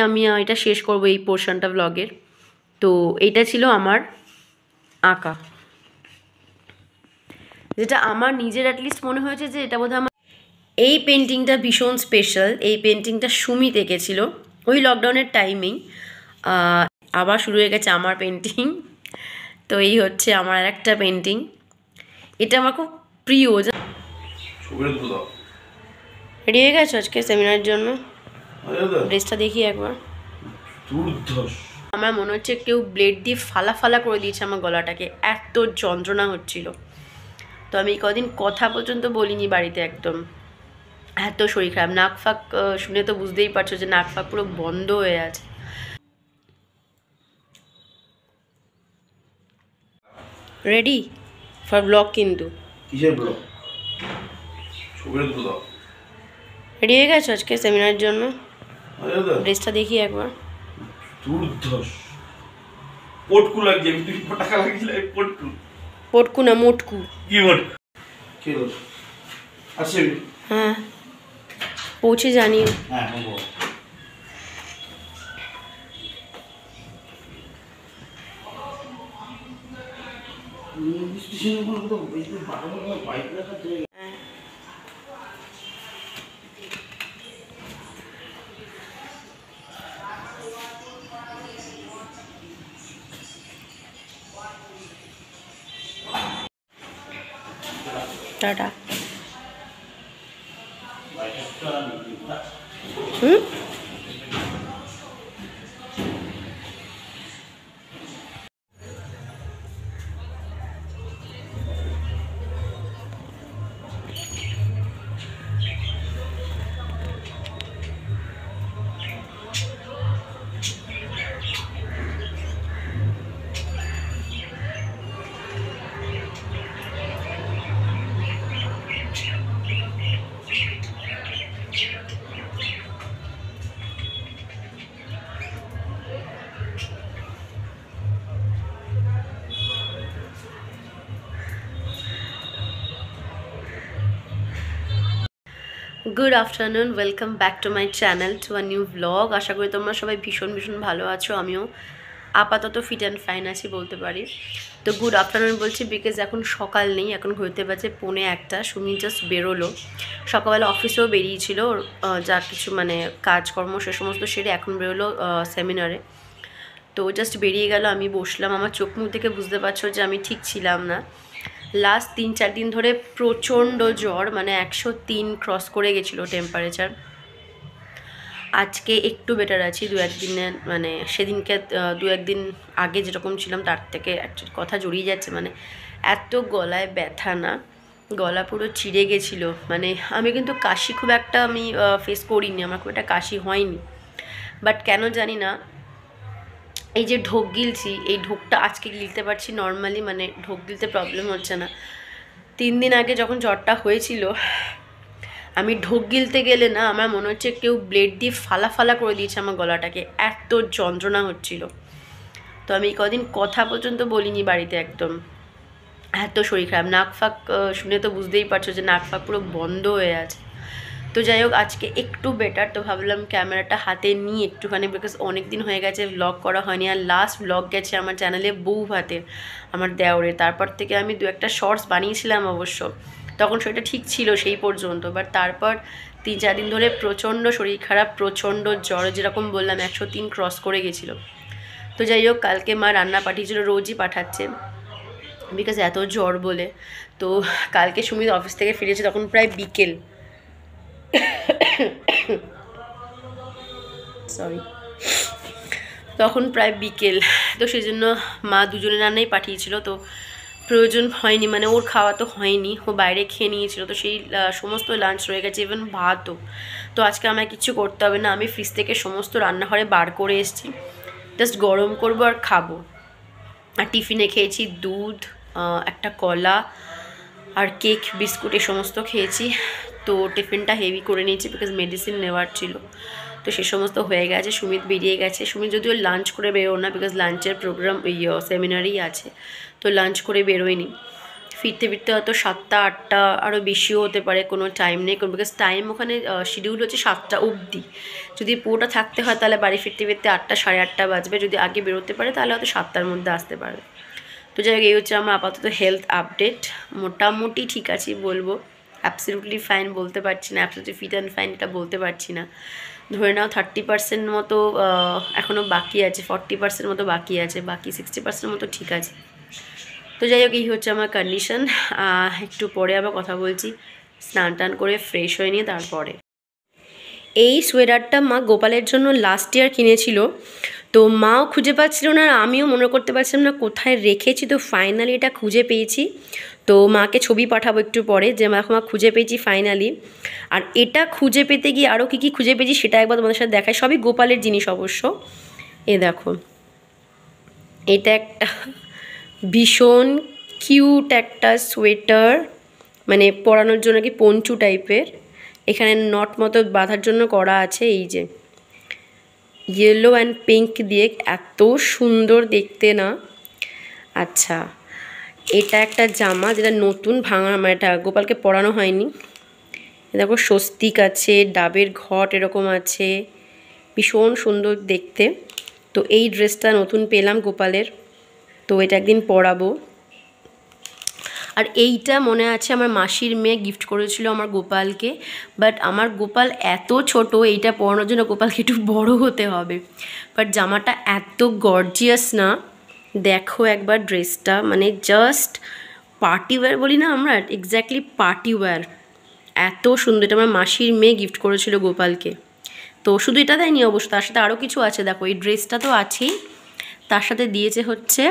আমি এটা শেষ করব এই পোর্শনটা ব্লগের। তো এইটা ছিল আমার আঁকা, যেটা আমার নিজের অ্যাটলিস্ট মনে হয়েছে যে এটা বোধহয় আমার। এই পেন্টিংটা ভীষণ স্পেশাল। এই পেন্টিংটা সুমিত এঁকেছিল ওই লকডাউনের টাইমেই। আবার শুরু হয়ে গেছে আমার পেন্টিং। তো এই হচ্ছে আমার আর একটা পেন্টিং। এটা আমার খুব প্রিয়। রেডি হয়ে গেছো আজকে সেমিনারের জন্য? ড্রেসটা দেখি একবার। আমার মনে হচ্ছে কেউ ব্লেড দিয়ে ফালা ফালা করে দিয়েছে আমার গলাটাকে, এত যন্ত্রণা হচ্ছিল। তো আমি কদিন কথা পর্যন্ত বলিনি বাড়িতে, একদম এত শরীর খারাপ। নাক ফাঁক শুনে তো বুঝতেই পারছো যে নাক ফাঁক পুরো বন্ধ হয়ে আছে। রেডি ফর ব্লগ কিন্তু। কিসের ব্লগ? রেডি হয়ে গেছো আজকে সেমিনারের জন্য? ড্রেসটা দেখি একবার। পটকু লাগছে, তুমি পটাকা লাগিয়েছিলে পটকু। পটকু না মোটকু। কি মোটকু? কি বল? আসছে। হ্যাঁ পৌঁছে জানিও। হ্যাঁ হবো। স্টেশনের উপর তো বেশি বাড়ানো বাইক রাখা থেকে। Tata. Hmm good afternoon, welcome back to my channel, to a new blog. আশা করি তোমরা সবাই ভীষণ ভীষণ ভালো আছো। আমিও আপাতত ফিট অ্যান্ড ফাইন আছি বলতে পারি। তো গুড আফটারনুন বলছি বিকজ এখন সকাল নেই, এখন ঘুরতে বাজে 1:45। সুমি জাস্ট বেরোলো। সকালবেলা অফিসেও বেরিয়েছিল, যা কিছু মানে কাজকর্ম সে সমস্ত সেরে এখন বেরোলো সেমিনারে। তো জাস্ট বেরিয়ে গেল, আমি বসলাম। আমার চোখ মুখ দেখে বুঝতে পারছো যে আমি ঠিক ছিলাম না। লাস্ট 3-4 দিন ধরে প্রচণ্ড জ্বর, মানে 103 ক্রস করে গেছিলো টেম্পারেচার। আজকে একটু বেটার আছি 2-1 দিনের, মানে সেদিনকে 2-1 দিন আগে যেরকম ছিলাম তার থেকে অ্যাকচুয়ালি কথা জড়িয়ে যাচ্ছে। মানে এত গলায় ব্যথা না, গলা পুরো চিড়ে গেছিলো। মানে আমি কিন্তু কাশি খুব একটা আমি ফেস করিনি, আমার খুব একটা কাশি হয়নি। বাট কেন জানি না এই যে ঢোক গিলছি, এই ঢোকটা আজকে গিলতে পারছি নর্মালি, মানে ঢোক গিলতে প্রবলেম হচ্ছে না। 3 দিন আগে যখন জ্বরটা হয়েছিল, আমি ঢোক গিলতে গেলে না আমার মনে হচ্ছে কেউ ব্লেড দিয়ে ফালা ফালা করে দিয়েছে আমার গলাটাকে, এত যন্ত্রণা হচ্ছিল। তো আমি কদিন কথা পর্যন্ত বলিনি বাড়িতে, একদম এত শরীর খারাপ। নাক ফাঁক শুনে তো বুঝতেই পারছো যে নাক ফাঁক পুরো বন্ধ হয়ে আছে। তো যাই হোক আজকে একটু বেটার। তো ভাবলাম ক্যামেরাটা হাতে নিয়ে একটুখানি, বিকজ অনেক দিন হয়ে গেছে ব্লগ করা হয়নি। আর লাস্ট ব্লগ গেছে আমার চ্যানেলে বউ ভাতের, আমার দেওরের। তারপর থেকে আমি 2-1টা শর্টস বানিয়েছিলাম অবশ্য, তখন সেটা ঠিক ছিল সেই পর্যন্ত। বাট তারপর 3-4 দিন ধরে প্রচণ্ড শরীর খারাপ, প্রচণ্ড জ্বর, যেরকম বললাম 103 ক্রস করে গেছিলো। তো যাই হোক কালকে মা রান্না পাঠিয়েছিল, রোজই পাঠাচ্ছে বিকজ এত জ্বর বলে। তো কালকে সুমিত অফিস থেকে ফিরেছে তখন প্রায় বিকেল, সরি, তখন প্রায় বিকেল। তো সেই জন্য মা দুজনে রান্নাই পাঠিয়েছিল। তো প্রয়োজন হয়নি, মানে ওর খাওয়া তো হয়নি, ও বাইরে খেয়ে নিয়েছিল। তো সেই সমস্ত লাঞ্চ রয়ে গেছে, ইভেন ভাতও। তো আজকে আমায় কিছু করতে হবে না, আমি ফ্রিজ থেকে সমস্ত রান্নাঘরে বার করে এসেছি, জাস্ট গরম করবো আর খাবো। আর টিফিনে খেয়েছি দুধ, একটা কলা আর কেক, বিস্কুট, এ সমস্ত খেয়েছি। তো টিফিনটা হেভি করে নিয়েছি বিকজ মেডিসিন নেওয়ার ছিল। তো সে সমস্ত হয়ে গেছে। সুমিত বেরিয়ে গেছে। সুমিত যদিও লাঞ্চ করে বেরো না, বিকজ লাঞ্চের প্রোগ্রাম ওই সেমিনারেই আছে, তো লাঞ্চ করে বেরোয়নি। ফিরতে ফিরতে হয়তো 7টা 8টা আরও বেশিও হতে পারে, কোনো টাইম নেই, বিকজ টাইম ওখানে শিডিউল হচ্ছে 7টা অবধি। যদি পুরোটা থাকতে হয় তাহলে বাড়ি ফিরতে ফিরতে 8টা 8:30 বাজবে, যদি আগে বেরোতে পারে তাহলে হয়তো 7টার মধ্যে আসতে পারবে। তো যাই হোক, এই হচ্ছে আমার আপাতত হেলথ আপডেট। মোটামুটি ঠিক আছে বলবো, অ্যাবসলিউটলি ফাইন বলতে পারছি না, অ্যাবসলিউটলি ফিট অ্যান্ড ফাইন এটা বলতে পারছি না। ধরে নাও 30% মতো এখনও বাকি আছে, 40% মতো বাকি আছে, বাকি 60% মতো ঠিক আছে। তো যাই হোক, এই হচ্ছে আমার কন্ডিশন। একটু পরে আবার কথা বলছি, স্নান টান করে ফ্রেশ হয়ে নিয়ে তারপরে। এই সোয়েটারটা মা গোপালের জন্য লাস্ট ইয়ার কিনেছিল, তো মাও খুঁজে পাচ্ছিল না, আর আমিও মনে করতে পারছিলাম না কোথায় রেখেছি। তো ফাইনালি এটা খুঁজে পেয়েছি, তো মাকে ছবি পাঠাবো একটু পরে যে মা খুঁজে পেয়েছি ফাইনালি। আর এটা খুঁজে পেতে গিয়ে আরও কী কী খুঁজে পেয়েছি সেটা একবার তোমাদের সাথে দেখাই, সবই গোপালের জিনিস অবশ্য। এ দেখো, এটা একটা ভীষণ কিউট একটা সোয়েটার, মানে পরানোর জন্য কি পঞ্চু টাইপের, এখানে নট মতো বাঁধার জন্য করা আছে। এই যে ইয়েলো অ্যান্ড পিঙ্ক দিয়ে, এত সুন্দর দেখতে না। আচ্ছা, এটা একটা জামা যেটা নতুন ভাঙা, মানে এটা গোপালকে পরানো হয়নি। দেখো স্বস্তিক আছে, ডাবের ঘট এরকম আছে, ভীষণ সুন্দর দেখতে। তো এই ড্রেসটা নতুন পেলাম গোপালের, তো এটা একদিন পরাবো। আর এইটা মনে আছে আমার মাসির মেয়ে গিফট করেছিল আমার গোপালকে, বাট আমার গোপাল এত ছোট, এইটা পরানোর জন্য গোপালকে একটু বড় হতে হবে। বাট জামাটা এত গর্জিয়াস না, দেখো একবার ড্রেসটা, মানে জাস্ট পার্টি ওয়্যার বলি না আমরা, এক্স্যাক্টলি পার্টি ওয়্যার, এত সুন্দর। এটা আমার মাসির মেয়ে গিফট করেছিল গোপালকে। তো শুধু এটা দেয়নি অবশ্য, তার সাথে আরও কিছু আছে। দেখো এই ড্রেসটা তো আছেই, তার সাথে দিয়েছে হচ্ছে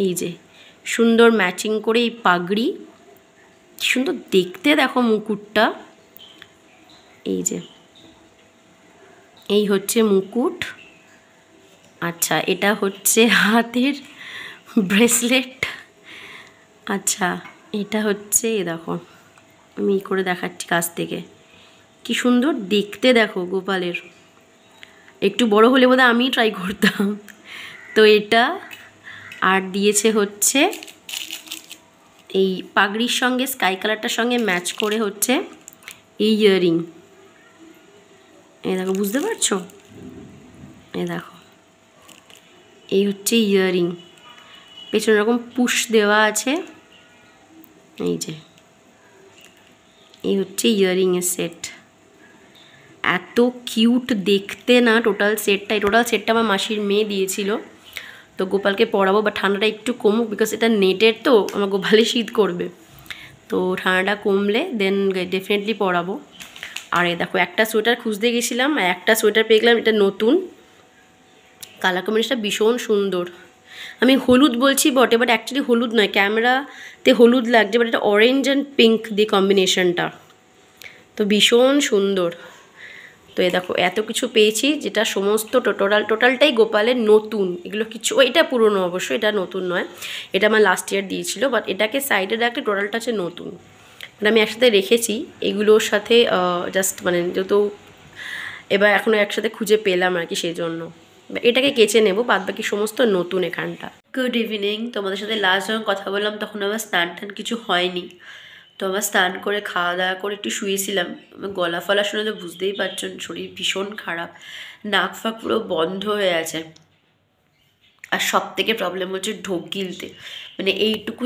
এই যে সুন্দর ম্যাচিং করে এই পাগড়ি, কি সুন্দর দেখতে, দেখো মুকুটটা, এই যে এই হচ্ছে মুকুট। আচ্ছা, এটা হচ্ছে হাতের ব্রেসলেট। আচ্ছা, এটা হচ্ছে, দেখো আমি করে দেখাচ্ছি কাছ থেকে, কি সুন্দর দেখতে দেখো গোপালের। একটু বড় হলে বোধহয় আমি ট্রাই করতাম। তো এটা আর দিয়েছে হচ্ছে এই পাগড়ির সঙ্গে স্কাই কালারটার সঙ্গে ম্যাচ করে হচ্ছে এই ইয়াররিং। এই দেখো, বুঝতে পারছো? এই দেখো, এই হচ্ছে ইয়াররিং, পেছনে এরকম পুশ দেওয়া আছে। এই যে এই হচ্ছে ইয়াররিংয়ের সেট, এত কিউট দেখতে না টোটাল সেটটা। এই টোটাল সেটটা আমার মাসির মেয়ে দিয়েছিল। তো গোপালকে পরাবো, বা ঠান্ডাটা একটু কমুক, বিকজ এটা নেটের, তো আমার গোপালে শীত করবে। তো ঠান্ডাটা কমলে দেন ডেফিনেটলি পরাবো। আর এই দেখো, একটা সোয়েটার খুঁজতে গেছিলাম, একটা সোয়েটার পেয়ে গেলাম, এটা নতুন, কালার কম্বিনেশনটা ভীষণ সুন্দর। আমি হলুদ বলছি বটে, বাট অ্যাকচুয়ালি হলুদ নয়, ক্যামেরাতে হলুদ লাগছে, বাট এটা অরেঞ্জ অ্যান্ড পিঙ্ক দিয়ে কম্বিনেশনটা, তো ভীষণ সুন্দর। তো এ দেখো, এত কিছু পেয়েছি, যেটা সমস্ত টোটালটাই গোপালের নতুন। এগুলো কিছু, এটা পুরনো অবশ্য, এটা নতুন নয়, এটা আমার লাস্ট ইয়ার দিয়েছিল, বাট এটাকে সাইডে রাখলে টোটালটা হচ্ছে নতুন। মানে আমি একসাথে রেখেছি এগুলোর সাথে, জাস্ট মানে যেহেতু এবার এখনও একসাথে খুঁজে পেলাম আর কি, সেই জন্য এটাকে কেচে নেব, বাদ বাকি সমস্ত নতুন এখানটা। গুড ইভিনিং, তোমাদের সাথে লাস্ট যখন কথা বললাম তখন আমার স্নান টান কিছু হয়নি। তো আমার স্নান করে খাওয়া দাওয়া করে একটু শুয়েছিলাম। আমার গলা ফলা শুনে তো বুঝতেই পারছো, শরীর ভীষণ খারাপ, নাক ফাক পুরো বন্ধ হয়ে আছে। আর সব থেকে প্রবলেম হচ্ছে ঢোক গিলতে, মানে এইটুকু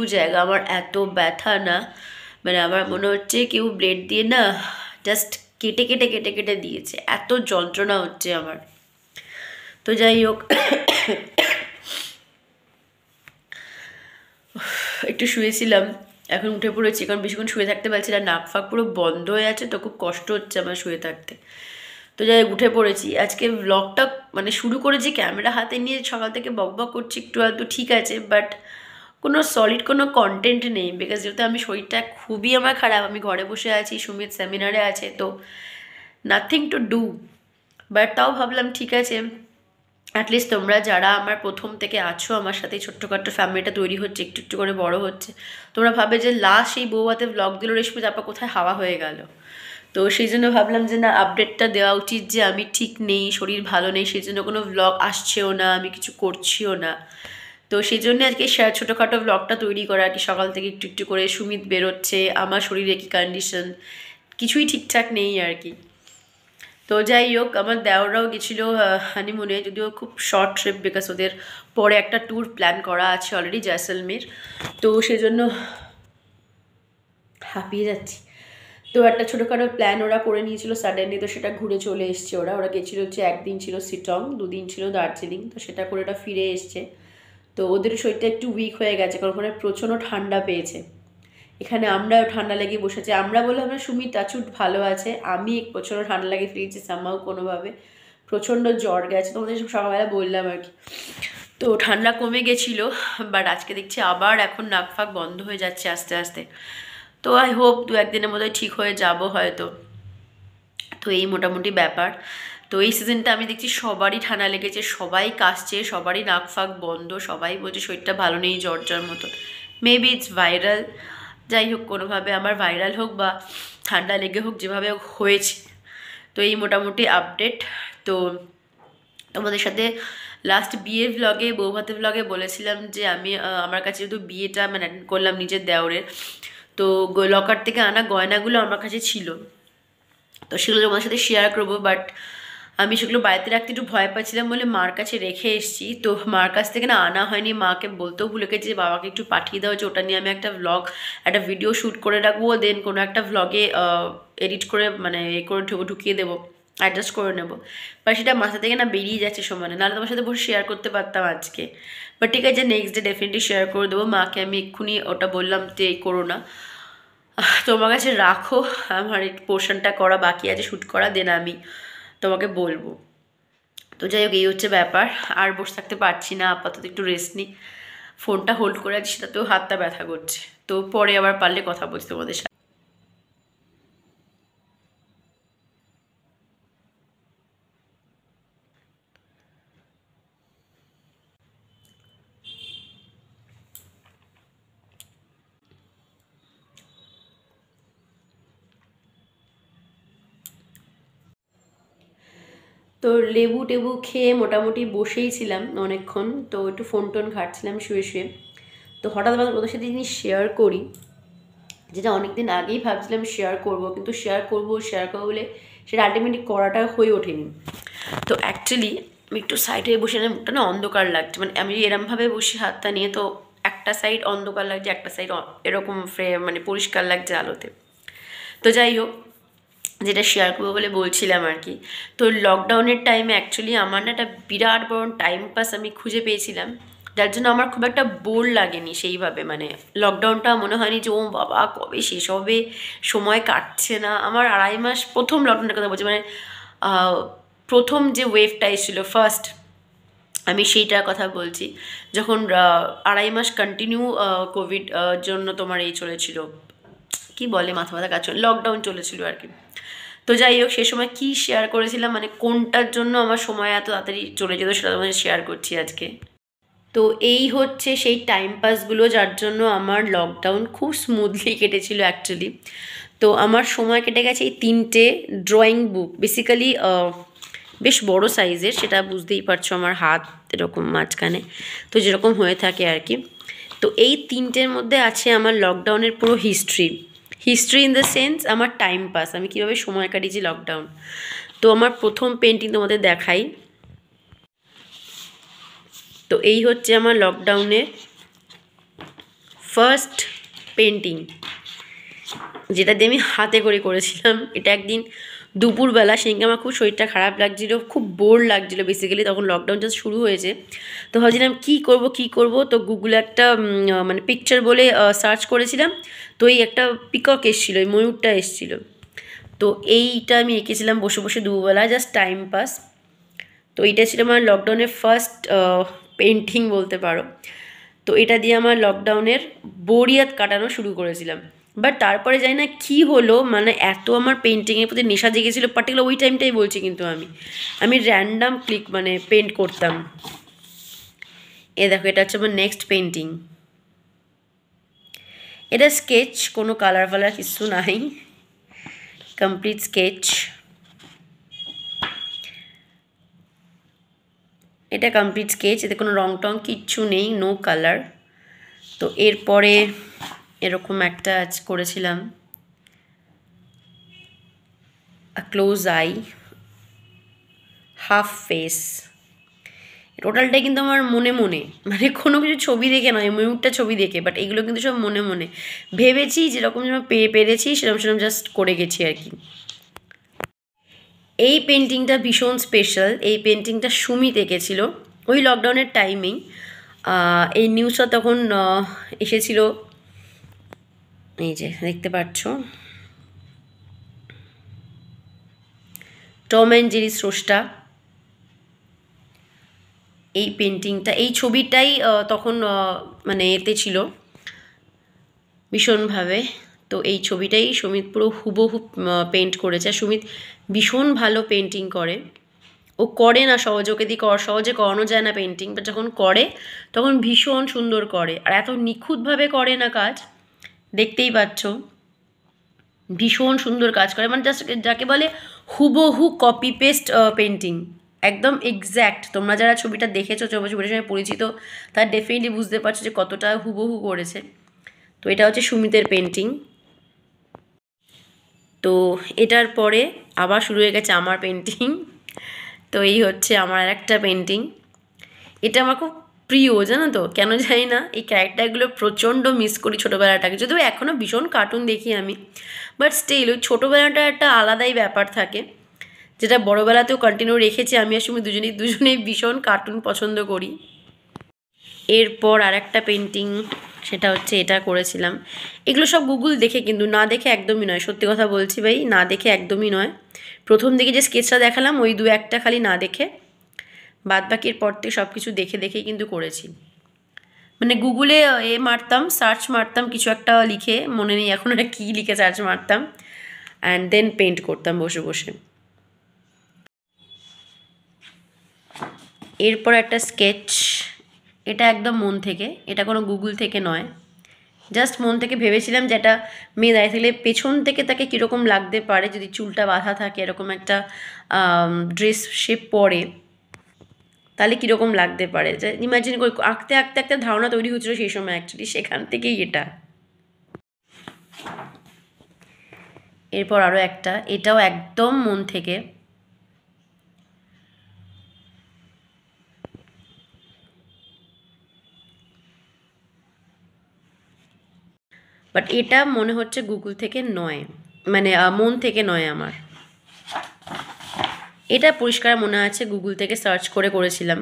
জায়গা আমার এত ব্যথা না, মানে আমার মনে হচ্ছে কেউ ব্লেড দিয়ে না জাস্ট কেটে কেটে কেটে কেটে দিয়েছে, এত যন্ত্রণা হচ্ছে আমার। তো যাই হোক, একটু শুয়েছিলাম, এখন উঠে পড়েছি, কারণ বেশিক্ষণ শুয়ে থাকতে পারছি না, নাক ফাক পুরো বন্ধ হয়ে আছে, তো খুব কষ্ট হচ্ছে আমার শুয়ে থাকতে। তো যাই হোক, উঠে পড়েছি। আজকে ব্লগটা মানে শুরু করেছি ক্যামেরা হাতে নিয়ে, সকাল থেকে বকবক করছি একটু আধটু, ঠিক আছে, বাট কোনো সলিড কোনো কন্টেন্ট নেই, বিকজ যেহেতু আমি শরীরটা খুবই আমার খারাপ, আমি ঘরে বসে আছি, সুমিত সেমিনারে আছে, তো নাথিং টু ডু। বাট তাও ভাবলাম ঠিক আছে, অ্যাটলিস্ট তোমরা যারা আমার প্রথম থেকে আছো, আমার সাথে ছোট্টখাট্ট ফ্যামিলিটা তৈরি হচ্ছে, একটু একটু করে বড় হচ্ছে, তোমরা ভাবে যে লাস্ট এই বউভাতে ব্লগ দিল রেশমি, তারপর কোথায় হাওয়া হয়ে গেল। তো সেই জন্য ভাবলাম যে না, আপডেটটা দেওয়া উচিত, যে আমি ঠিক নেই, শরীর ভালো নেই, সেই জন্য কোনো ব্লগ আসছেও না, আমি কিছু করছিও না। তো সেই জন্য আজকে ছোটোখাটো ব্লগটা তৈরি করা আর কি, সকাল থেকে একটু একটু করে। সুমিত বেরোচ্ছে, আমার শরীরে কী কন্ডিশন, কিছুই ঠিকঠাক নেই আর কি। তো যাই হোক, আমার দেওররাও গেছিলো হানিমুনে, যদিও খুব শর্ট ট্রিপ, বিকজ ওদের পরে একটা ট্যুর প্ল্যান করা আছে অলরেডি জয়সলমের, তো সেজন্য হাঁপিয়ে যাচ্ছি। তো একটা ছোটোখাটো প্ল্যান ওরা করে নিয়েছিল সাডেনলি, তো সেটা ঘুরে চলে এসছে। ওরা গেছিলো হচ্ছে, একদিন ছিল শিটং, 2 দিন ছিল দার্জিলিং, তো সেটা করে ওরা ফিরে এসছে। তো ওদের শরীরটা একটু উইক হয়ে গেছে, কারণ ওখানে প্রচণ্ড ঠান্ডা পেয়েছে। এখানে আমরাও ঠান্ডা লেগে বসেছি, আমরা বলে আমরা সুমিত টাচুট ভালো আছে, আমি প্রচণ্ড ঠান্ডা লাগে ফিরেছি সামাও কোনোভাবে, প্রচণ্ড জ্বর গেছে, তোমাদের সকালবেলা বললাম আর কি। তো ঠান্ডা কমে গেছিলো, বাট আজকে দেখছি আবার এখন নাক ফাক বন্ধ হয়ে যাচ্ছে আস্তে আস্তে। তো আই হোপ 2-1 দিনের মধ্যে ঠিক হয়ে যাব হয়তো। তো এই মোটামুটি ব্যাপার। তো এই সিজনটা আমি দেখছি সবারই ঠান্ডা লেগেছে, সবাই কাশছে, সবারই নাক ফাক বন্ধ, সবাই বলছে শরীরটা ভালো নেই, জ্বর জ্বর মতো। মেবি ইটস ভাইরাল, যাই হোক কোনোভাবে আমার ভাইরাল হোক বা ঠান্ডা লেগে হোক, যেভাবে হোক হয়েছে। তো এই মোটামুটি আপডেট। তো তোমাদের সাথে লাস্ট বিয়ের ভ্লগে, বৌভাতের ভ্লগে বলেছিলাম যে আমি আমার কাছে যেহেতু বিয়েটা মানে অ্যাটেন্ড করলাম নিজের দেওরের, তো লকার থেকে আনা গয়নাগুলো আমার কাছে ছিল, তো সেগুলো তোমাদের সাথে শেয়ার করবো। বাট আমি সেগুলো বাড়িতে রাখতে একটু ভয় পাচ্ছিলাম বলে মার কাছে রেখে এসেছি। তো মার কাছ থেকে না আনা হয়নি, মাকে বলতেও ভুলে গেছি যে বাবাকে একটু পাঠিয়ে দেওয়া, যে ওটা নিয়ে আমি একটা ভ্লগ, একটা ভিডিও শ্যুট করে রাখবো, দেন কোনো একটা ভ্লগে এডিট করে মানে এ করে ঢুকিয়ে দেবো, অ্যাডজাস্ট করে নেবো। বাট সেটা মাথা থেকে না বেরিয়ে যাচ্ছে সমানে, নাহলে তোমার সাথে বসে শেয়ার করতে পারতাম আজকে। বাট ঠিক আছে, নেক্সট ডে ডেফিনেটলি শেয়ার করে দেবো। মাকে আমি এক্ষুনি ওটা বললাম যে করো না, তোমার কাছে রাখো, আমার এই পোর্শনটা করা বাকি আছে, শ্যুট করা, দেন আমি তোমাকে বলবো। তো যাই হোক, এই হচ্ছে ব্যাপার। আর বসে থাকতে পারছি না, আপাতত একটু রেস্ট নিই। ফোনটা হোল্ড করে আছি, সেটাতেও হাতটা ব্যথা করছে। তো পরে আবার পারলে কথা বলছি তোমাদের সাথে। তো লেবু টেবু খেয়ে মোটামুটি বসেই ছিলাম অনেকক্ষণ, তো একটু ফোন টোন ঘাটছিলাম শুয়ে শুয়ে। তো হঠাৎ আবার ওদের সাথে জিনিস শেয়ার করি, যেটা অনেকদিন আগেই ভাবছিলাম শেয়ার করব, কিন্তু শেয়ার করবো বলে সেটা আলটিমেটলি করাটা হয়ে ওঠেনি। তো অ্যাকচুয়ালি আমি একটু সাইডে বসে না, মুখটা না অন্ধকার লাগছে, মানে আমি এরমভাবে বসে হাতটা নিয়ে, তো একটা সাইড অন্ধকার লাগছে, একটা সাইড এরকম মানে পরিষ্কার লাগছে আলোতে। তো যাই হোক, যেটা শেয়ার করবো বলে বলছিলাম আর কি। তো লকডাউনের টাইমে অ্যাকচুয়ালি আমার না একটা বিরাট বড় টাইম পাস আমি খুঁজে পেয়েছিলাম, যার জন্য আমার খুব একটা বোর লাগেনি সেইভাবে। মানে লকডাউনটা মনে হয়নি যে ও বাবা কবে শেষ হবে, সময় কাটছে না। আমার 2.5 মাস, প্রথম লকডাউনের কথা বলছি, মানে প্রথম যে ওয়েভটা এসেছিলো ফার্স্ট, আমি সেইটার কথা বলছি, যখন 2.5 মাস কন্টিনিউ কোভিড জন্য তোমার এই চলেছিল, কি বলে মাথা ব্যথা কাজ, লকডাউন চলেছিল আর কি। তো যাই হোক, সে সময় কী শেয়ার করেছিলাম, মানে কোনটার জন্য আমার সময় এত তাড়াতাড়ি চলে যেত, সেটা তোমাদের শেয়ার করছি আজকে। তো এই হচ্ছে সেই টাইম পাসগুলো, যার জন্য আমার লকডাউন খুব স্মুথলি কেটেছিল অ্যাকচুয়ালি। তো আমার সময় কেটে গেছে এই 3টে ড্রয়িং বুক, বেসিক্যালি বেশ বড় সাইজের, সেটা বুঝতেই পারছো, আমার হাত এরকম মাঝখানে, তো যেরকম হয়ে থাকে আর কি। তো এই 3টের মধ্যে আছে আমার লকডাউনের পুরো হিস্ট্রি ইন দ্য সেন্স আমার টাইম পাস, আমি কীভাবে সময় কাটিয়েছি লকডাউন। তো আমার প্রথম পেন্টিং তোমাদের দেখাই। তো এই হচ্ছে আমার লকডাউনের ফার্স্ট পেন্টিং, যেটা দিয়ে আমি হাতে করে করেছিলাম। এটা একদিন দুপুরবেলা, সেদিনকে আমার খুব শরীরটা খারাপ লাগছিলো, খুব বোর লাগছিলো বেসিক্যালি, তখন লকডাউন জাস্ট শুরু হয়েছে। তো ভাবছিলাম কী করব, তো গুগলে একটা মানে পিকচার বলে সার্চ করেছিলাম, তো এই একটা পিকক এসেছিলো, এই ময়ূরটা এসেছিলো। তো এইটা আমি এঁকেছিলাম বসে বসে দুপুরবেলা, জাস্ট টাইম পাস। তো এইটা ছিল আমার লকডাউনের ফার্স্ট পেন্টিং বলতে পারো। তো এটা দিয়ে আমার লকডাউনের বোরিয়াত কাটানো শুরু করেছিলাম। বাট তারপরে জানি না কী হলো, মানে এত আমার পেন্টিংয়ের প্রতি নেশা জেগেছিলো, পার্টিকুলার ওই টাইমটাই বলছি, কিন্তু আমি র্যান্ডাম মানে পেন্ট করতাম। এ দেখো, এটা হচ্ছে আমার নেক্সট পেন্টিং। এটা স্কেচ, কোনো কালার ফালার কিছু নাই, কমপ্লিট স্কেচ। এটা কমপ্লিট স্কেচ, এতে কোনো রং টং কিচ্ছু নেই, নো কালার। তো এরপরে এরকম একটা করেছিলাম ক্লোজ আই, হাফ ফেস। টোটালটাই কিন্তু আমার মনে মনে, মানে কোনো কিছু ছবি দেখে নয়, ময়ূরটা ছবি দেখে, বাট এগুলো কিন্তু সব মনে মনে ভেবেছি, যেরকম যেন পেরেছি সেরকম সেরকম জাস্ট করে গেছি আর কি। এই পেন্টিংটা ভীষণ স্পেশাল। এই পেন্টিংটা সুমিত এঁকেছিল ওই লকডাউনের টাইমেই। এই নিউজটা তখন এসেছিল, এই যে দেখতে পাচ্ছ, টম অ্যান্ড জেরি স্রষ্টা এই পেন্টিংটা, এই ছবিটাই তখন মানে এতে ছিল ভীষণভাবে। তো এই ছবিটাই সুমিত পুরো হুবহু পেন্ট করেছে। সুমিত ভীষণ ভালো পেন্টিং করে, ও করে না সহজে, ওকে দিয়ে সহজে করানো যায় না পেন্টিং, বাট যখন করে তখন ভীষণ সুন্দর করে, আর এত নিখুঁতভাবে করে না কাজ, দেখতেই পাচ্ছ ভীষণ সুন্দর কাজ করে, মানে জাস্ট যাকে বলে হুবহু কপি পেস্ট পেন্টিং, একদম এক্স্যাক্ট। তোমরা যারা ছবিটা দেখেছো, ছবির সঙ্গে পরিচিত, তারা ডেফিনেটলি বুঝতে পারছো যে কতটা হুবহু করেছে। তো এটা হচ্ছে সুমিতের পেন্টিং। তো এটার পরে আবার শুরু হয়ে গেছে আমার পেন্টিং। তো এই হচ্ছে আমার একটা পেন্টিং, এটা আমার খুব প্রিয়, জানো তো, কেন জানি না, এই ক্যারেক্টারগুলো প্রচণ্ড মিস করি ছোটোবেলাটাকে, যদিও এখনও ভীষণ কার্টুন দেখি আমি, বাট স্টিল ওই ছোটোবেলাটা একটা আলাদাই ব্যাপার থাকে, যেটা বড়োবেলাতেও কন্টিনিউ রেখেছি। আমি আর সুমি দুজনেই ভীষণ কার্টুন পছন্দ করি। এরপর আর একটা পেন্টিং, সেটা হচ্ছে এটা করেছিলাম। এগুলো সব গুগল দেখে, কিন্তু না দেখে একদমই নয়, সত্যি কথা বলছি ভাই, না দেখে একদমই নয়। প্রথম দিকে যে স্কেচটা দেখালাম ওই দু একটা খালি না দেখে, বাদ বাকির পর থেকে সব কিছু দেখে দেখেই কিন্তু করেছি। মানে গুগলে মারতাম, সার্চ মারতাম কিছু একটা লিখে, মনে নেই এখন ওটা কী লিখে সার্চ মারতাম, অ্যান্ড দেন পেন্ট করতাম বসে বসে। এরপর একটা স্কেচ, এটা একদম মন থেকে, এটা কোনো গুগল থেকে নয়, জাস্ট মন থেকে ভেবেছিলাম যে একটা মেয়ে দাঁড়িয়ে থাকলে পেছন থেকে তাকে কীরকম লাগতে পারে যদি চুলটা বাঁধা থাকে, এরকম একটা ড্রেস সে পরে, তাহলে কীরকম লাগতে পারে, যে ইমাজিন করে আঁকতে আঁকতে একটা ধারণা তৈরি হচ্ছিলো সেই সময়, অ্যাকচুয়ালি সেখান থেকেই এটা। এরপর আরও একটা, এটাও একদম মন থেকে, বাট এটা মনে হচ্ছে গুগল থেকে নয়, মানে মন থেকে নয় আমার, এটা পরিষ্কার মনে আছে গুগল থেকে সার্চ করে করেছিলাম।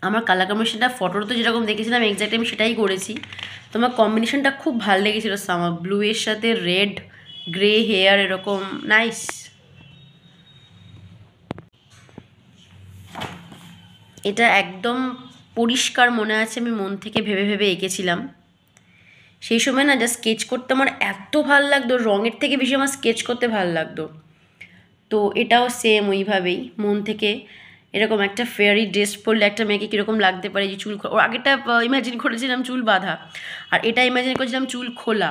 আমার কালার কম্বিনেশনটা ফটোতে যেরকম দেখেছিলাম এক্স্যাক্ট আমি সেটাই করেছি। তো আমার কম্বিনেশনটা খুব ভালো লেগেছিলো, আমার ব্লুয়ের সাথে রেড, গ্রে হেয়ার, এরকম নাইস। এটা একদম পরিষ্কার মনে আছে, আমি মন থেকে ভেবে ভেবে এঁকেছিলাম। সেই সময় না, যা স্কেচ করতে আমার এত ভাল লাগতো, রঙের থেকে বেশি আমার স্কেচ করতে ভাল লাগতো। তো এটাও সেম ওইভাবেই মন থেকে, এরকম একটা ফেয়ারি ড্রেস পরলে একটা মেয়েকে কীরকম লাগতে পারে, যে চুল, ওর আগেরটা ইমাজিন করেছিলাম চুল বাঁধা, আর এটা ইমাজিন করেছিলাম চুল খোলা,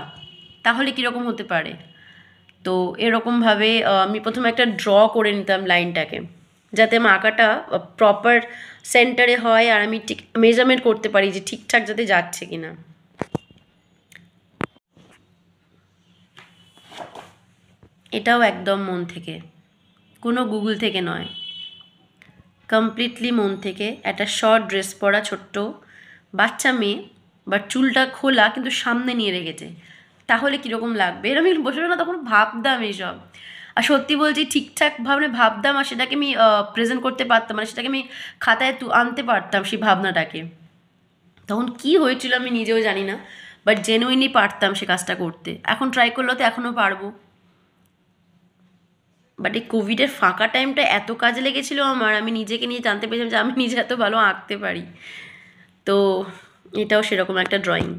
তাহলে কীরকম হতে পারে। তো এরকমভাবে আমি প্রথমে একটা ড্র করে নিতাম লাইনটাকে, যাতে আমার আঁকাটা প্রপার সেন্টারে হয়, আর আমি ঠিক মেজারমেন্ট করতে পারি যে ঠিকঠাক যাতে যাচ্ছে কি না। এটাও একদম মন থেকে, কোনো গুগল থেকে নয়, কমপ্লিটলি মন থেকে। একটা শর্ট ড্রেস পরা ছোট্ট বাচ্চা মেয়ে, বাট চুলটা খোলা কিন্তু সামনে নিয়ে রেখেছে, তাহলে কীরকম লাগবে, এরকম বসে না তখন ভাবতাম এইসব। আর সত্যি বলছি ঠিকঠাকভাবে ভাবতাম, আর সেটাকে আমি প্রেজেন্ট করতে পারতাম, মানে সেটাকে আমি খাতায় আনতে পারতাম সেই ভাবনাটাকে। তখন কি হয়েছিল আমি নিজেও জানি না, বাট জেনুইনলি পারতাম সে কাজটা করতে। এখন ট্রাই করলেও তো এখনও পারবো, বাট এই কোভিডের ফাঁকা টাইমটা এত কাজে লেগেছিলো আমার, আমি নিজেকে নিয়ে জানতে পেরেছিলাম যে আমি নিজে এত ভালো আঁকতে পারি। তো এটাও সেরকম একটা ড্রয়িং।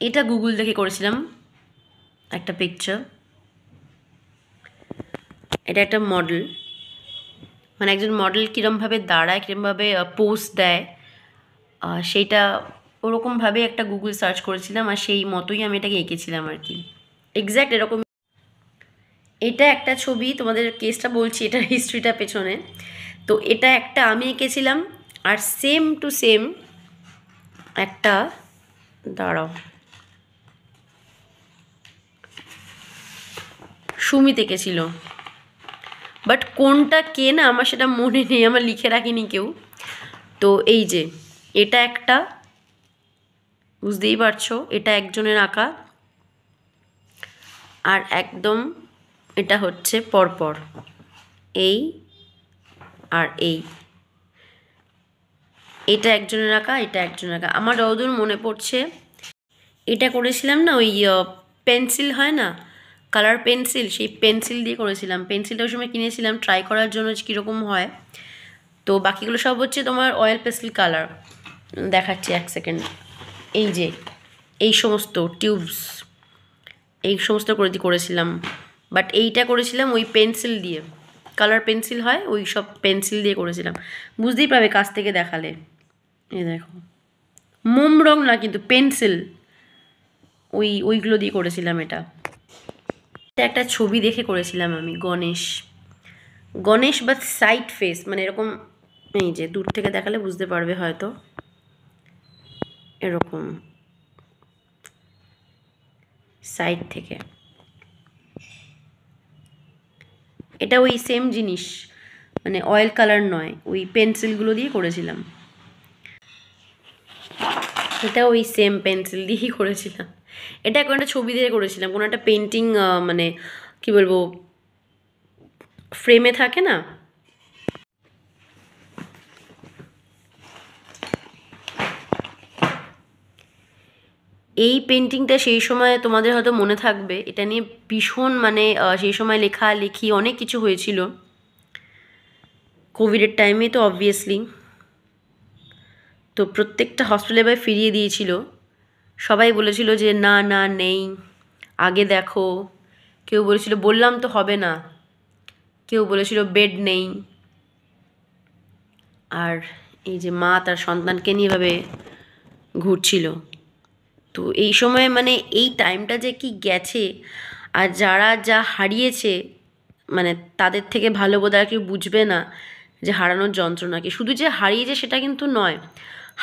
এটা গুগল দেখে করেছিলাম একটা পিকচার। এটা একটা মডেল, মানে একজন মডেল কীরমভাবে দাঁড়ায়, কীরমভাবে পোজ দেয়, সেইটা ওরকমভাবে একটা গুগল সার্চ করেছিলাম, আর সেই মতোই আমি এটাকে এঁকেছিলাম আর কি, এক্স্যাক্ট এরকম। এটা একটা ছবি, তোমাদের কেসটা বলছি, এটা হিস্ট্রিটা পেছনে। তো এটা একটা আমি এঁকেছিলাম, আর সেম টু সেম একটা, দাঁড়াও, সুমিত এঁকেছিল। বাট কোনটা কে না আমার সেটা মনে নেই, আমার লিখে রাখিনি কেউ। তো এই যে এটা একটা, বুঝতেই পারছো এটা একজনের আঁকা, আর একদম এটা হচ্ছে পরপর এই আর এই, এটা একজনের আঁকা, এটা একজনের আঁকা। আমার যতদূর মনে পড়ছে এটা করেছিলাম না ওই পেন্সিল হয় না, কালার পেন্সিল, সেই পেন্সিল দিয়ে করেছিলাম। পেন্সিলটা ওই সময় কিনেছিলাম ট্রাই করার জন্য কীরকম হয়। তো বাকিগুলো সব হচ্ছে তোমার অয়েল পেস্টেল কালার। দেখাচ্ছি এক সেকেন্ড। এই যে এই সমস্ত টিউবস, এই সমস্ত করেছিলাম। বাট এইটা করেছিলাম ওই পেন্সিল দিয়ে, কালার পেন্সিল হয় ওই সব পেন্সিল দিয়ে করেছিলাম। বুঝতেই পারবে কাছ থেকে দেখালে। এই দেখো, মোম রং না কিন্তু পেন্সিল, ওইগুলো দিয়ে করেছিলাম। এটা একটা ছবি দেখে করেছিলাম আমি, গণেশ বা সাইড ফেস, মানে এরকম। এই যে দূর থেকে দেখালে বুঝতে পারবে হয়তো, এরকম সাইড থেকে। এটা ওই সেম জিনিস, মানে অয়েল কালার নয়, ওই পেন্সিলগুলো দিয়ে করেছিলাম। এটা ওই সেম পেন্সিল দিয়েই করেছিলাম। এটা কোনো একটা ছবি দিয়ে করেছিলাম, কোনো একটা পেন্টিং, মানে কি বলবো, ফ্রেমে থাকে না। এই পেন্টিংটা সেই সময় তোমাদের হয়তো মনে থাকবে, এটা নিয়ে ভীষণ মানে সেই সময় লেখালেখি অনেক কিছু হয়েছিল, কোভিডের টাইমে তো অবভিয়াসলি। তো প্রত্যেকটা হসপিটালে এবার ফিরিয়ে দিয়েছিল, সবাই বলেছিল যে না না নেই, আগে দেখো। কেউ বলেছিল বললাম তো হবে না, কেউ বলেছিল বেড নেই। আর এই যে মা তার সন্তানকে নিয়ে এভাবে ঘুরছিল। তো এই সময় মানে এই টাইমটা যে কি গেছে, আর যারা যা হারিয়েছে, মানে তাদের থেকে ভালো বোধ আর কেউ বুঝবে না যে হারানোর যন্ত্রণাকে। শুধু যে হারিয়েছে সেটা কিন্তু নয়,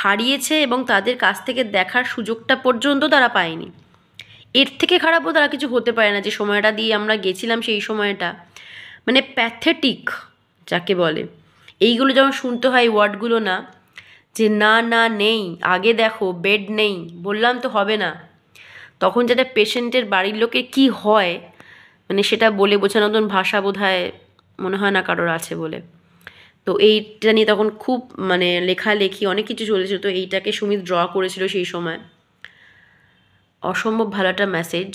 হারিয়েছে এবং তাদের কাছ থেকে দেখার সুযোগটা পর্যন্ত তারা পায়নি। এর থেকে খারাপও তারা কিছু হতে পারে না, যে সময়টা দিয়ে আমরা গেছিলাম সেই সময়টা, মানে প্যাথেটিক যাকে বলে। এইগুলো যখন শুনতে হয় ওয়ার্ডগুলো না, যে না না নেই, আগে দেখো বেড নেই, বললাম তো হবে না, তখন যেটা পেশেন্টের বাড়ির লোকে কি হয়, মানে সেটা বলে বোঝানোর মতন ভাষা বোধহয় মনে হয় না কারোর আছে বলে। তো এইটা নিয়ে তখন খুব মানে লেখালেখি অনেক কিছু চলেছিল। তো এইটাকে সুমিত ড্র করেছিল সেই সময়, অসম্ভব ভালো একটা মেসেজ।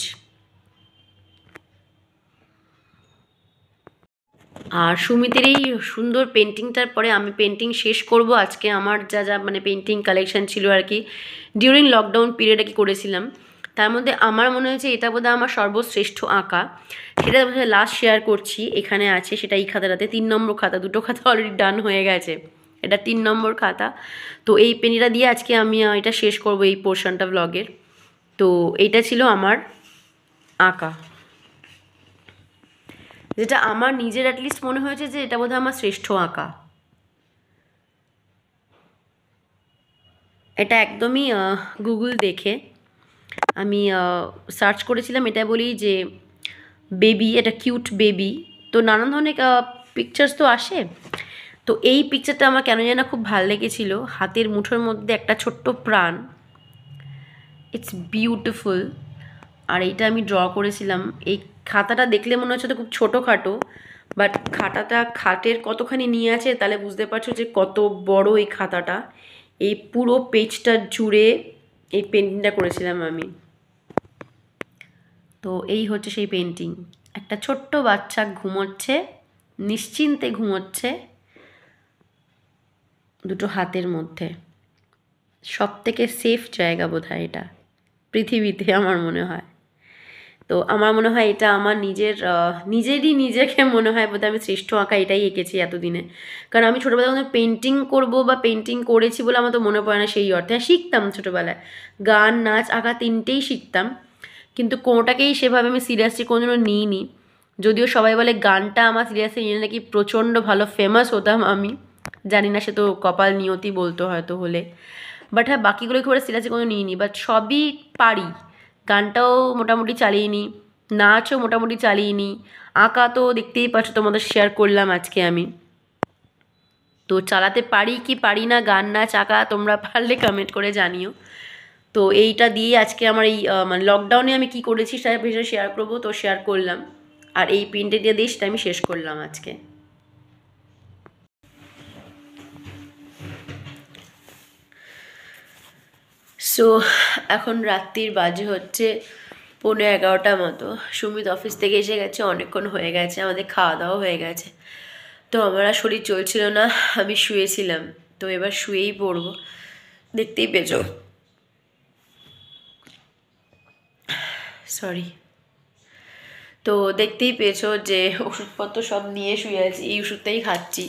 আর সুমিতের এই সুন্দর পেন্টিংটার পরে আমি পেন্টিং শেষ করব আজকে। আমার যা যা মানে পেন্টিং কালেকশান ছিল আর কি, ডিউরিং লকডাউন পিরিয়ডে কি করেছিলাম, তার মধ্যে আমার মনে হয়েছে এটা বোধহয় আমার সর্বশ্রেষ্ঠ আঁকা। সেটা বোধহয় লাস্ট শেয়ার করছি, এখানে আছে সেটা এই খাতাটাতে, 3 নম্বর খাতা, 2টো খাতা অলরেডি ডান হয়ে গেছে, এটা 3 নম্বর খাতা। তো এই পেনটা দিয়ে আজকে আমি এটা শেষ করব এই পোর্শনটা ব্লগের। তো এইটা ছিল আমার আঁকা, যেটা আমার নিজের অ্যাটলিস্ট মনে হয়েছে যে এটা বোধহয় আমার শ্রেষ্ঠ আঁকা। এটা একদমই গুগল দেখে আমি সার্চ করেছিলাম। এটা বলি যে বেবি, এটা কিউট বেবি, তো নানান ধরনের পিকচার্স তো আসে। তো এই পিকচারটা আমার কেন যেন খুব ভালো লেগেছিল, হাতের মুঠোর মধ্যে একটা ছোট্ট প্রাণ, ইটস বিউটিফুল। আর এইটা আমি ড্র করেছিলাম। এই খাতাটা দেখলে মনে হচ্ছে তো খুব ছোটোখাটো, বাট খাতাটা খাটের কতখানি নিয়ে আছে তাহলে বুঝতে পারছো যে কত বড় এই খাতাটা। এই পুরো পেজটা জুড়ে এই পেন্টিংটা করেছিলাম আমি। তো এই হচ্ছে সেই পেন্টিং, একটা ছোট্ট বাচ্চা ঘুমোচ্ছে, নিশ্চিন্তে ঘুমোচ্ছে, দুটো হাতের মধ্যে। সব থেকে সেফ জায়গা বোধহয় এটা পৃথিবীতে, আমার মনে হয়। তো আমার মনে হয় এটা আমার নিজেরই নিজেকে মনে হয় বোধহয় আমি শ্রেষ্ঠ আঁকা এটাই এঁকেছি এতদিনে। কারণ আমি ছোটোবেলায় কোনো পেন্টিং করব বা পেন্টিং করেছি বলে আমার তো মনে পড়ে না সেই অর্থে। হ্যাঁ, শিখতাম ছোটোবেলায়, গান নাচ আঁকা 3টেই শিখতাম, কিন্তু কোনোটাকেই সেভাবে আমি সিরিয়াসলি কোনোদিনও নিইনি। যদিও সবাই বলে গানটা আমার সিরিয়াসলি নিয়ে নাকি প্রচণ্ড ভালো ফেমাস হতাম আমি, জানি না, সে তো কপাল নিয়তি বলতো হয়তো হলে। বাট হ্যাঁ, বাকিগুলো খুব সিরিয়াসলি কোনো নিইনি, বাট সবই পারি। গানটাও মোটামুটি চালিয়ে নিই, নাচও মোটামুটি চালিয়ে নিই, আঁকা তো দেখতেই পাচ্ছ তোমাদের শেয়ার করলাম আজকে আমি। তো চালাতে পারি কি পারি না গান নাচ আঁকা, তোমরা পারলে কমেন্ট করে জানিও। তো এইটা দিয়ে আজকে আমার এই মানে লকডাউনে আমি কী করেছি সেটা বিষয়ে শেয়ার করবো, তো শেয়ার করলাম। আর এই প্রিন্টে দিয়ে সেটা আমি শেষ করলাম আজকে। সো এখন রাত্রির বাজে হচ্ছে 11:30 মতো। সুমিত অফিস থেকে এসে গেছে, অনেকক্ষণ হয়ে গেছে, আমাদের খাওয়া দাওয়া হয়ে গেছে। তো আমার আর শরীর চলছিল না, আমি শুয়েছিলাম। তো এবার শুয়েই পড়বো, দেখতেই পেয়েছো, সরি। তো দেখতেই পেয়েছো যে ওষুধপত্র সব নিয়ে শুয়ে আছি, এই ওষুধটাই খাচ্ছি,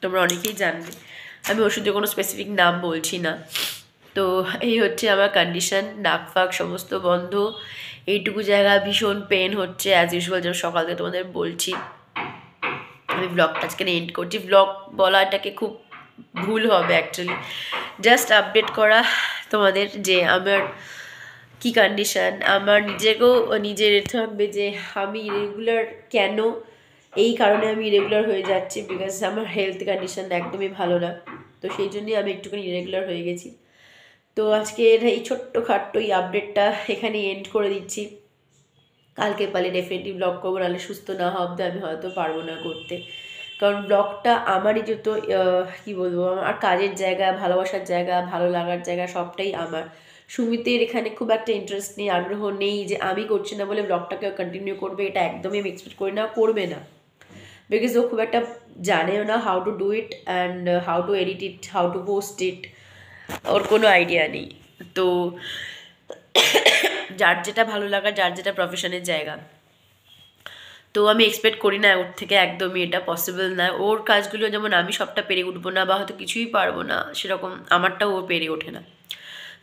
তোমরা অনেকেই জানবে, আমি ওষুধের কোনো স্পেসিফিক নাম বলছি না। তো এই হচ্ছে আমার কন্ডিশন, নাক ফাক সমস্ত বন্ধ, এইটুকু জায়গা ভীষণ পেন হচ্ছে অ্যাজ ইউজুয়াল, যেমন সকাল থেকে তোমাদের বলছি। আমি ব্লগটা আজকে এন্ড করছি, ব্লগ বলাটাকে খুব ভুল হবে অ্যাকচুয়ালি, জাস্ট আপডেট করা তোমাদের যে আমার কী কন্ডিশান, আমার নিজেকেও নিজের থাকবে যে আমি ইরেগুলার কেন, এই কারণে আমি ইরেগুলার হয়ে যাচ্ছি, বিকজ আমার হেলথ কন্ডিশান একদমই ভালো না। তো সেই জন্যই আমি একটুখানি ইরেগুলার হয়ে গেছি। তো আজকে এই ছোট্ট খাট্ট এই আপডেটটা এখানে এন্ড করে দিচ্ছি। কালকে পারলে ডেফিনেটলি ব্লগ করবো, নাহলে সুস্থ না হওয়া অব্দি আমি হয়তো পারবো না করতে, কারণ ব্লগটা আমারই যত কী বলবো, আমার কাজের জায়গা, ভালোবাসার জায়গা, ভালো লাগার জায়গা সবটাই আমার। সুমিতের এখানে খুব একটা ইন্টারেস্ট নেই, আগ্রহ নেই যে আমি করছি না বলে ব্লগটাকে কন্টিনিউ করবে, এটা একদমই আমি এক্সপেক্ট করি না, করবে না, বিকজ ও খুব একটা জানেও না how to do it and how to edit it, how to post it, ওর কোনো আইডিয়া নেই। তো যার যেটা ভালো লাগা, যার যেটা প্রফেশনের জায়গা, তো আমি এক্সপেক্ট করি না ওর থেকে, একদমই এটা পসিবল না। ওর কাজগুলো যেমন আমি সবটা পেরে উঠবো না বা হয়তো কিছুই পারবো না, সেরকম আমারটাও ও পেরে ওঠে না।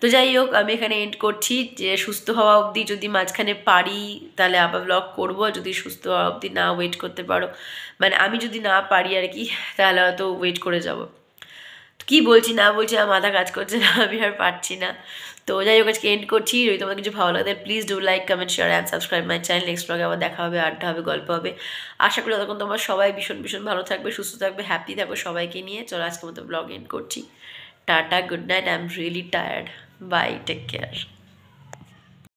তো যাই হোক, আমি এখানে এন্ড করছি, যে সুস্থ হওয়া অবধি যদি মাঝখানে পারি তাহলে আবার ব্লগ করবো, যদি সুস্থ হওয়া অবধি না ওয়েট করতে পারো, মানে আমি যদি না পারি আর কি, তাহলে হয়তো ওয়েট করে যাবো। কী বলছি না বলছি আমার মাথা কাজ করছে না, আমি আর পারছি না। তো যাই হোক, আজকে এন্ড করছি। যদি তোমার কিছু ভালো লাগে please do like, comment, share and subscribe my channel. Next ব্লগে আবার দেখা হবে, আড্ডা হবে, গল্প হবে। আশা করি তখন তোমরা সবাই ভীষণ ভীষণ ভালো থাকবে, সুস্থ থাকবে, হ্যাপি থাকবে সবাইকে নিয়ে। চলো আজকের মতো ব্লগ এন্ড করছি, ta ta, good night, I am really tired, bye, take care.